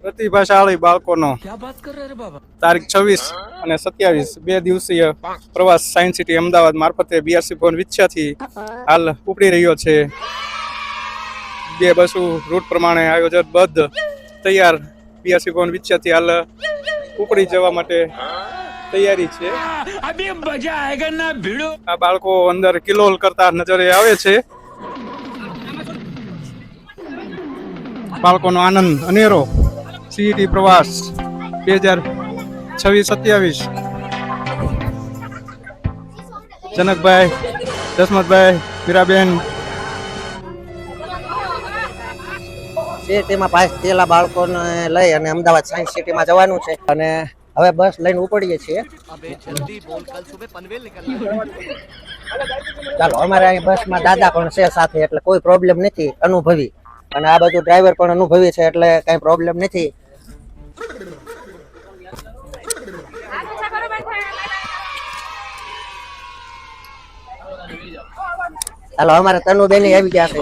પ્રતિભાશાળી બાળકોનો તારીખ 26 અને 27 2 દિવસીય પ્રવાસ સાયન્સ સિટી અમદાવાદ મારફતે બીઆરસી ભવન વિછ્યાથી હાલ ઉપડી રહ્યો છે. 2 બસો રૂટ પ્રમાણે આયોજનબદ્ધ તૈયાર બીઆરસી ભવન વિછ્યાથી હાલ ઉપડી જવા માટે તૈયારી છે. આ બાળકો અંદર કિલોલ કરતા નજરે આવે છે. બાળકોનો આનંદ અનેરો. સીઈટી પ્રવાસ 2026-27. જનકભાઈ, જસમતભાઈ, મીરાબેન. સિટીમાં પાસ થયેલા બાળકોને લઈ અને અમદાવાદ સાયન્સ સિટીમાં જવાનું છે અને હવે બસ લઈને ઉપડીએ છીએ. ચાલો, અમારે અહીં બસમાં દાદા પણ છે સાથે, એટલે કોઈ પ્રોબ્લેમ નથી. અનુભવી અને આ બધું ડ્રાઈવર પણ અનુભવી છે, એટલે કઈ પ્રોબ્લેમ નથી. ચાલો, અમારે તનુબેન આવી ગયા છે.